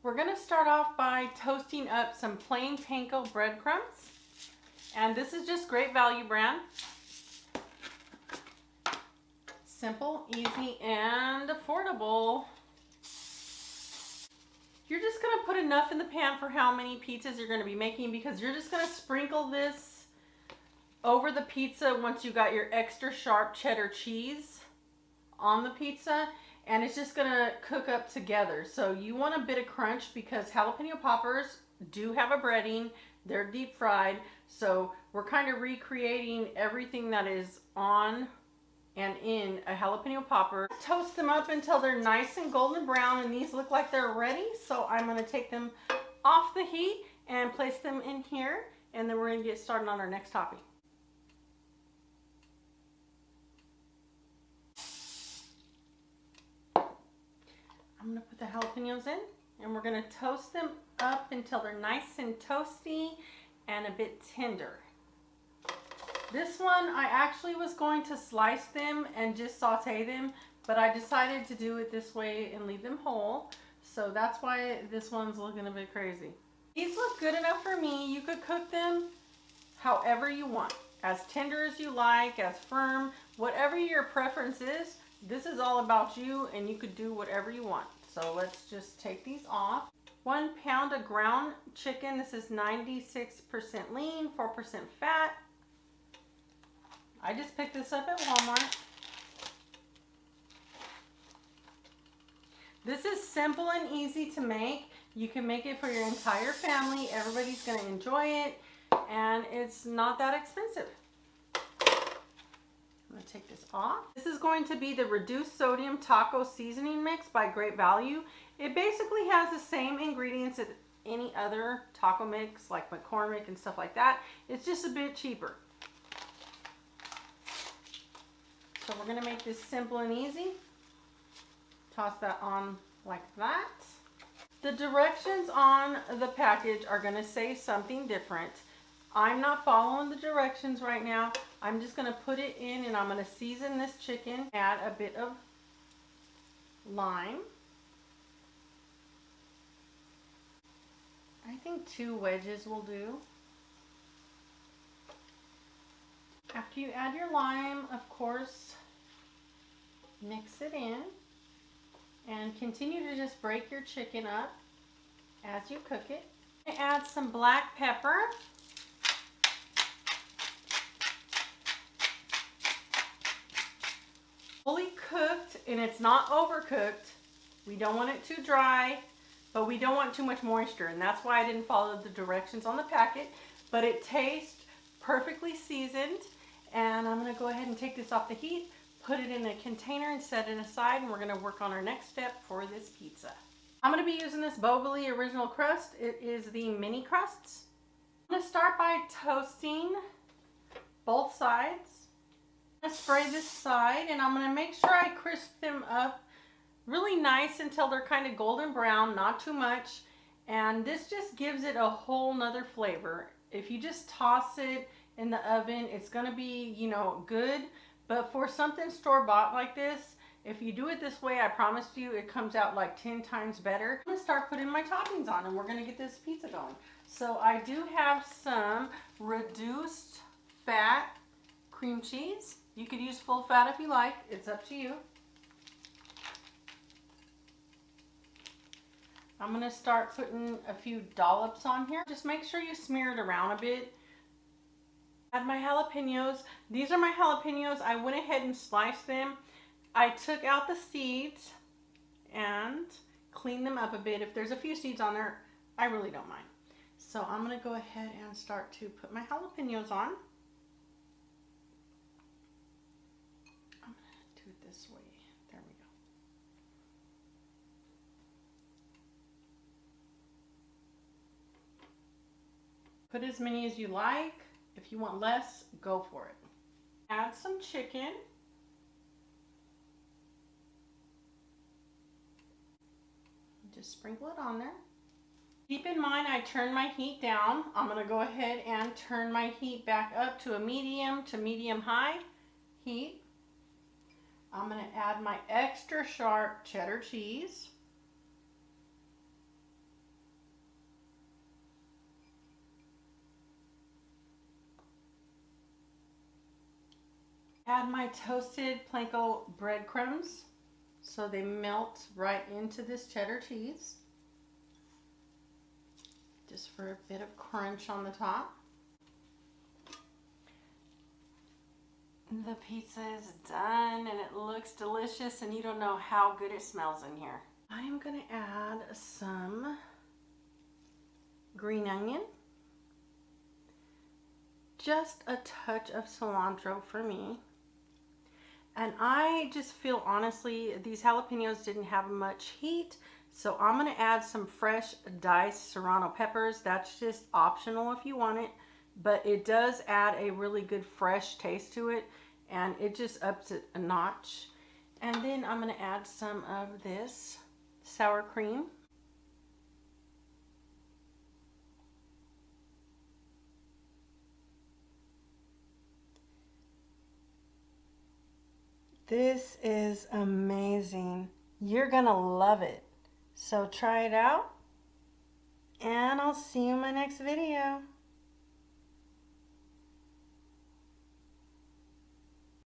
We're gonna start off by toasting up some plain panko breadcrumbs. And this is just Great Value brand. Simple, easy, and affordable. You're just gonna put enough in the pan for how many pizzas you're gonna be making, because you're just gonna sprinkle this over the pizza once you got your extra sharp cheddar cheese on the pizza, and it's just gonna cook up together. So you want a bit of crunch because jalapeno poppers do have a breading. They're deep fried, so we're kind of recreating everything that is on and in a jalapeno popper. Toast them up until they're nice and golden brown, and these look like they're ready. So I'm going to take them off the heat and place them in here, and then we're going to get started on our next topping. I'm going to put the jalapenos in, and we're going to toast them up until they're nice and toasty and a bit tender. This one, I actually was going to slice them and just saute them, but I decided to do it this way and leave them whole. So that's why this one's looking a bit crazy. These look good enough for me. You could cook them however you want. As tender as you like, as firm, whatever your preference is. This is all about you, and you could do whatever you want. So let's just take these off. 1 pound of ground chicken. This is 96% lean, 4% fat. I just picked this up at Walmart. This is simple and easy to make. You can make it for your entire family. Everybody's going to enjoy it, and it's not that expensive. I'm going to take this off. This is going to be the reduced sodium taco seasoning mix by Great Value. It basically has the same ingredients as any other taco mix like McCormick and stuff like that. It's just a bit cheaper. So we're going to make this simple and easy. Toss that on like that. The directions on the package are going to say something different. I'm not following the directions right now. I'm just going to put it in, and I'm going to season this chicken. Add a bit of lime. I think 2 wedges will do. After you add your lime, of course, mix it in and continue to just break your chicken up as you cook it. Add some black pepper. Fully cooked, and it's not overcooked. We don't want it too dry, but we don't want too much moisture, and that's why I didn't follow the directions on the packet. But it tastes perfectly seasoned. And I'm going to go ahead and take this off the heat, put it in a container and set it aside, and we're going to work on our next step for this pizza. I'm going to be using this Boboli original crust. It is the mini crusts. I'm going to start by toasting both sides. I'm going to spray this side, and I'm going to make sure I crisp them up really nice until they're kind of golden brown, not too much. And this just gives it a whole nother flavor. If you just toss it in the oven, it's going to be, you know, good. But for something store-bought like this, if you do it this way, I promise you it comes out like 10 times better. I'm going to start putting my toppings on, and we're going to get this pizza going. So I do have some reduced fat cream cheese. You could use full fat if you like. It's up to you. I'm going to start putting a few dollops on here. Just make sure you smear it around a bit. Add my jalapenos. These are my jalapenos. I went ahead and sliced them. I took out the seeds and cleaned them up a bit. If there's a few seeds on there, I really don't mind. So I'm going to go ahead and start to put my jalapenos on. I'm going to do it this way. There we go. Put as many as you like. If you want less, go for it. Add some chicken. Just sprinkle it on there. Keep in mind, I turned my heat down. I'm going to go ahead and turn my heat back up to a medium to medium-high heat. I'm going to add my extra sharp cheddar cheese. Add my toasted panko breadcrumbs so they melt right into this cheddar cheese. Just for a bit of crunch on the top. The pizza is done and it looks delicious, and you don't know how good it smells in here. I am going to add some green onion, just a touch of cilantro for me. And I just feel, honestly, these jalapenos didn't have much heat, so I'm going to add some fresh diced serrano peppers. That's just optional if you want it, but it does add a really good fresh taste to it, and it just ups it a notch. And then I'm going to add some of this sour cream. This is amazing. You're gonna love it. So try it out, and I'll see you in my next video.